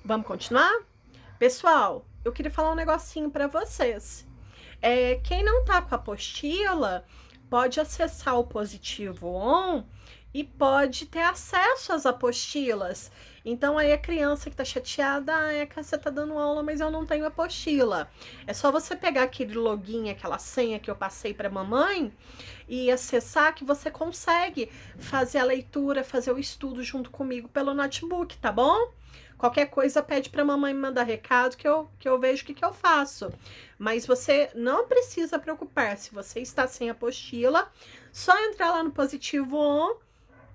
Vamos continuar? Pessoal, eu queria falar um negocinho para vocês. Quem não tá com a apostila pode acessar o Positivo On e pode ter acesso às apostilas. Então aí a criança que tá chateada, é que você tá dando aula, mas eu não tenho apostila. É só você pegar aquele login, aquela senha que eu passei para mamãe e acessar que você consegue fazer a leitura, fazer o estudo junto comigo pelo notebook, tá bom? Qualquer coisa pede para mamãe me mandar recado que eu vejo o que eu faço. Mas você não precisa preocupar se você está sem apostila, só entrar lá no Positivo On,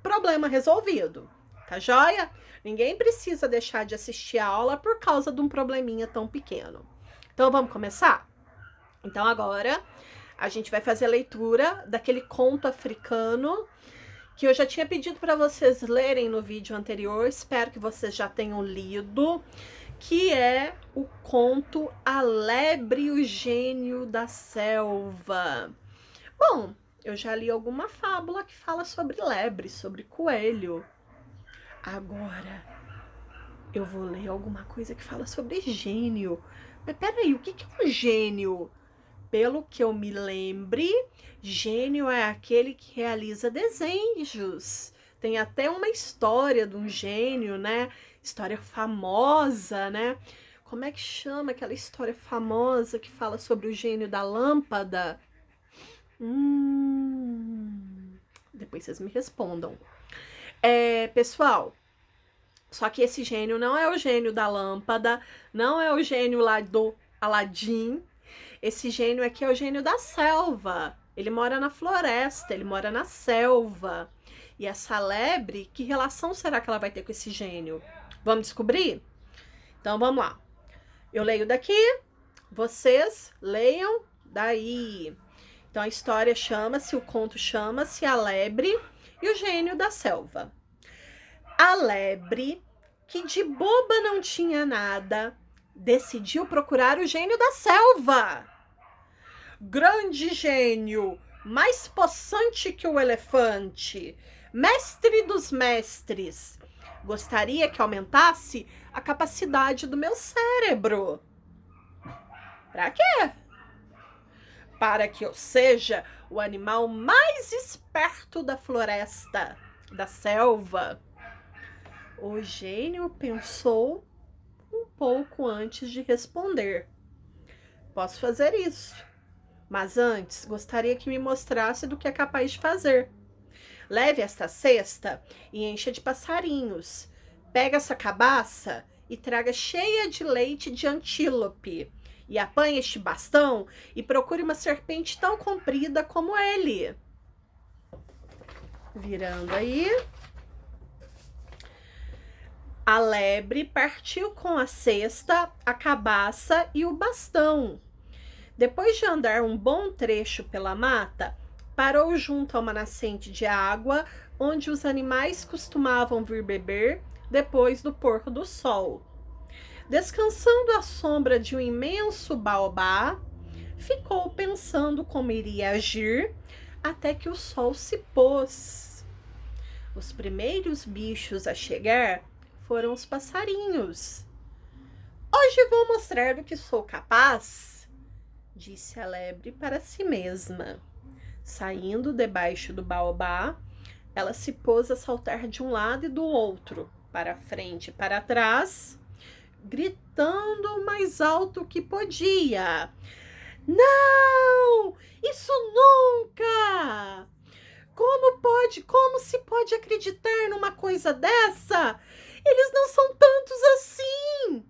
problema resolvido. Tá joia? Ninguém precisa deixar de assistir a aula por causa de um probleminha tão pequeno. Então vamos começar? Então agora a gente vai fazer a leitura daquele conto africano que eu já tinha pedido para vocês lerem no vídeo anterior, espero que vocês já tenham lido, que é o conto A Lebre e o Gênio da Selva. Bom, eu já li alguma fábula que fala sobre lebre, sobre coelho. Agora eu vou ler alguma coisa que fala sobre gênio. Mas peraí, o que é um gênio? Pelo que eu me lembre, gênio é aquele que realiza desejos. Tem até uma história de um gênio, né? História famosa, né? Como é que chama aquela história famosa que fala sobre o gênio da lâmpada? Depois vocês me respondam. Pessoal, só que esse gênio não é o gênio da lâmpada, não é o gênio lá do Aladim. Esse gênio aqui é o gênio da selva. Ele mora na floresta, ele mora na selva. E essa lebre, que relação será que ela vai ter com esse gênio? Vamos descobrir? Então vamos lá. Eu leio daqui, vocês leiam daí. Então a história chama-se, o conto chama-se A Lebre e o Gênio da Selva. A lebre, que de boba não tinha nada, decidiu procurar o gênio da selva. Grande gênio, mais possante que o elefante, mestre dos mestres, gostaria que aumentasse a capacidade do meu cérebro. Para quê? Para que eu seja o animal mais esperto da floresta, da selva. O gênio pensou um pouco antes de responder. Posso fazer isso, mas antes gostaria que me mostrasse do que é capaz de fazer. Leve esta cesta e encha de passarinhos. Pega essa cabaça e traga cheia de leite de antílope. E apanhe este bastão e procure uma serpente tão comprida como ele. Virando aí. A lebre partiu com a cesta, a cabaça e o bastão. Depois de andar um bom trecho pela mata, parou junto a uma nascente de água onde os animais costumavam vir beber depois do pôr do sol. Descansando à sombra de um imenso baobá, ficou pensando como iria agir até que o sol se pôs. Os primeiros bichos a chegar foram os passarinhos. Hoje vou mostrar do que sou capaz, disse a lebre para si mesma. Saindo debaixo do baobá, ela se pôs a saltar de um lado e do outro, para frente e para trás, gritando o mais alto que podia. Não! Isso nunca! Como se pode acreditar numa coisa dessa? Eles não são tantos assim!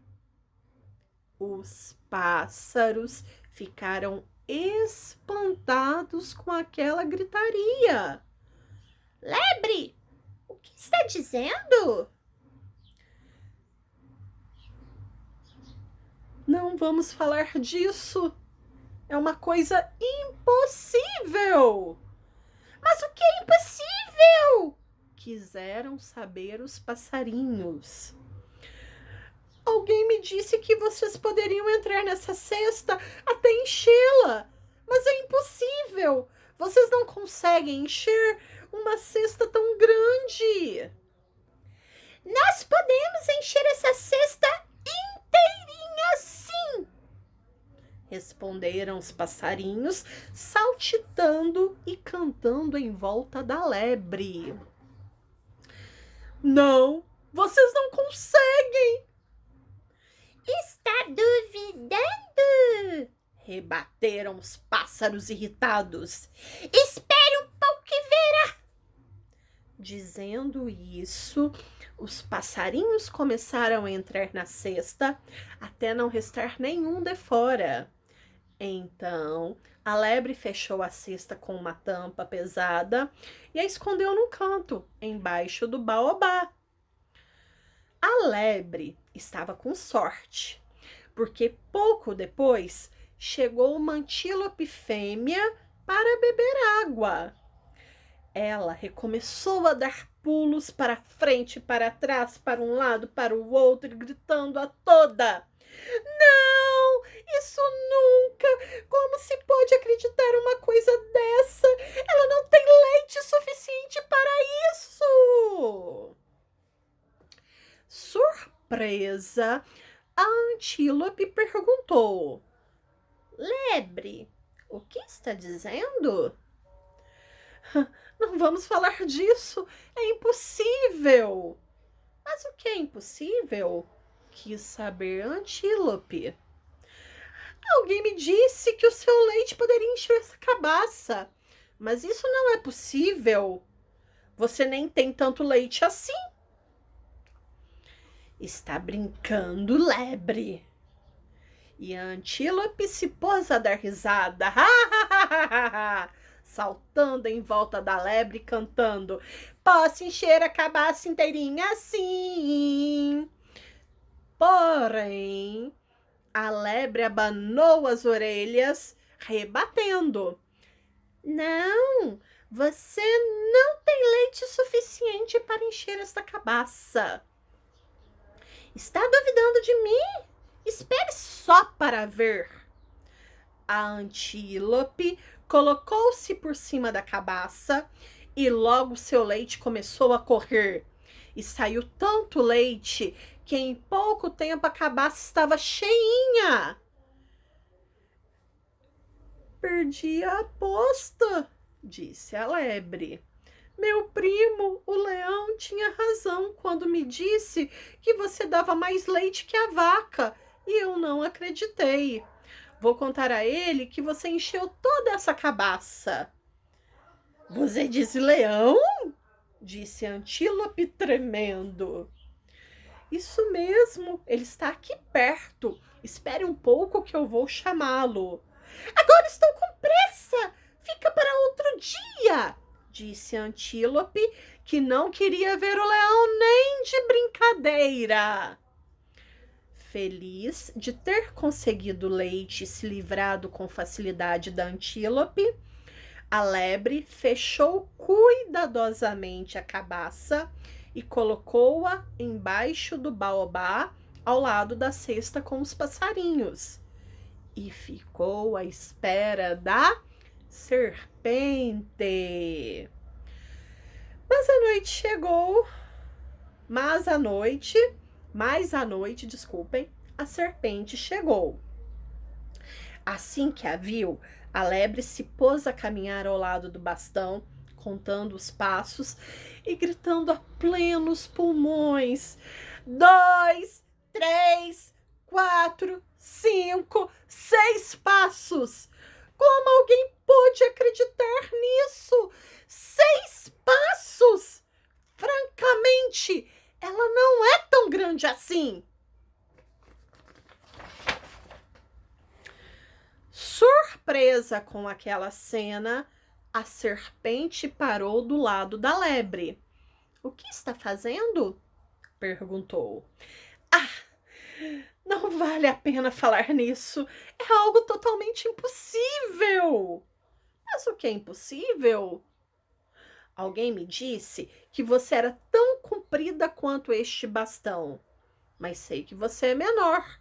Os pássaros ficaram espantados com aquela gritaria. Lebre, o que está dizendo? Não vamos falar disso. É uma coisa impossível. Mas o que é impossível? Quiseram saber os passarinhos. Alguém me disse que vocês poderiam entrar nessa cesta até enchê-la, mas é impossível. Vocês não conseguem encher uma cesta tão grande. Nós podemos encher essa cesta responderam os passarinhos, saltitando e cantando em volta da lebre. Não, vocês não conseguem! Está duvidando? Rebateram os pássaros irritados. Espere um pouco e verá! Dizendo isso, os passarinhos começaram a entrar na cesta até não restar nenhum de fora. Então, a lebre fechou a cesta com uma tampa pesada e a escondeu num canto, embaixo do baobá. A lebre estava com sorte, porque pouco depois chegou uma antílope fêmea para beber água. Ela recomeçou a dar pulos para frente, para trás, para um lado, para o outro, gritando a toda: Não, isso nunca! Como se pode acreditar uma coisa dessa? Ela não tem leite suficiente para isso! Surpresa, a antílope perguntou: Lebre, o que está dizendo? Não vamos falar disso, é impossível. Mas o que é impossível? Quis saber a antílope. Alguém me disse que o seu leite poderia encher essa cabaça, mas isso não é possível. Você nem tem tanto leite assim. Está brincando, lebre. E a antílope se pôs a dar risada, saltando em volta da lebre, cantando: Posso encher a cabaça inteirinha assim. Porém, a lebre abanou as orelhas, rebatendo: Não, você não tem leite suficiente para encher esta cabaça. Está duvidando de mim? Espere só para ver. A antílope colocou-se por cima da cabaça e logo seu leite começou a correr. E saiu tanto leite que em pouco tempo a cabaça estava cheinha. Perdi a aposta, disse a lebre. Meu primo, o leão, tinha razão quando me disse que você dava mais leite que a vaca. E eu não acreditei. Vou contar a ele que você encheu toda essa cabaça. Você disse leão? Disse a antílope tremendo. Isso mesmo, ele está aqui perto. Espere um pouco que eu vou chamá-lo. Agora estou com pressa. Fica para outro dia, disse a antílope, que não queria ver o leão nem de brincadeira. Feliz de ter conseguido leite e se livrado com facilidade da antílope, a lebre fechou cuidadosamente a cabaça e colocou-a embaixo do baobá, ao lado da cesta com os passarinhos. E ficou à espera da serpente. Mas a noite chegou. Mais à noite, desculpem, a serpente chegou. Assim que a viu, a lebre se pôs a caminhar ao lado do bastão, contando os passos e gritando a plenos pulmões: 2, 3, 4, 5, 6 passos! Como alguém pôde acreditar nisso? 6 passos! Francamente, ela não é tão grande assim. Surpresa com aquela cena, a serpente parou do lado da lebre. O que está fazendo? Perguntou. Ah, não vale a pena falar nisso. É algo totalmente impossível. Mas o que é impossível? Alguém me disse que você era tão comprida quanto este bastão, mas sei que você é menor.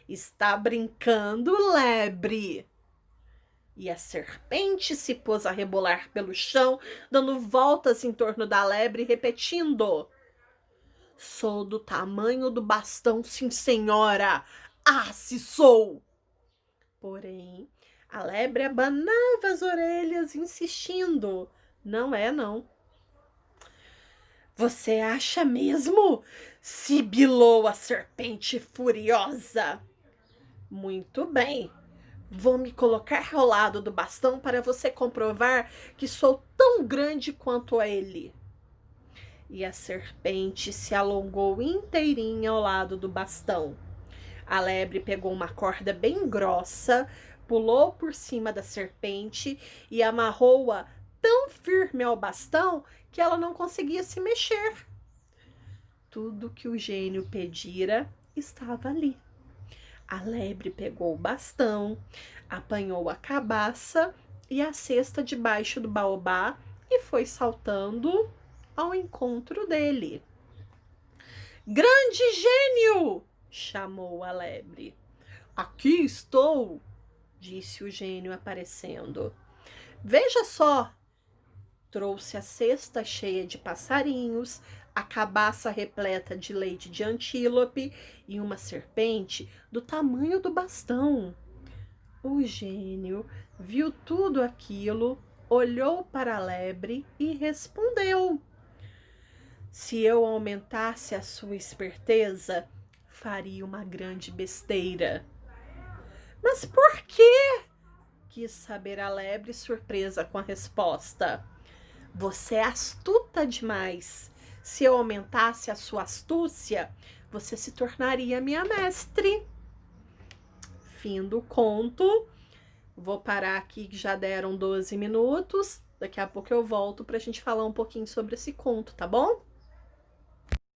Está brincando, lebre? E a serpente se pôs a rebolar pelo chão, dando voltas em torno da lebre, repetindo: Sou do tamanho do bastão, sim, senhora. Ah, se sou! Porém, a lebre abanava as orelhas, insistindo: não é, não. Você acha mesmo? Sibilou a serpente furiosa. Muito bem. Vou me colocar ao lado do bastão para você comprovar que sou tão grande quanto ele. E a serpente se alongou inteirinha ao lado do bastão. A lebre pegou uma corda bem grossa, pulou por cima da serpente e amarrou-a tão firme ao bastão que ela não conseguia se mexer. Tudo que o gênio pedira estava ali. A lebre pegou o bastão, apanhou a cabaça e a cesta debaixo do baobá e foi saltando ao encontro dele. Grande gênio! Chamou a lebre. Aqui estou, disse o gênio aparecendo. Veja só! Trouxe a cesta cheia de passarinhos, a cabaça repleta de leite de antílope e uma serpente do tamanho do bastão. O gênio viu tudo aquilo, olhou para a lebre e respondeu: se eu aumentasse a sua esperteza, faria uma grande besteira. Mas por quê? Quis saber a lebre, surpresa com a resposta. Você é astuta demais. Se eu aumentasse a sua astúcia, você se tornaria minha mestre. Fim do conto. Vou parar aqui que já deram 12 minutos. Daqui a pouco eu volto para a gente falar um pouquinho sobre esse conto, tá bom?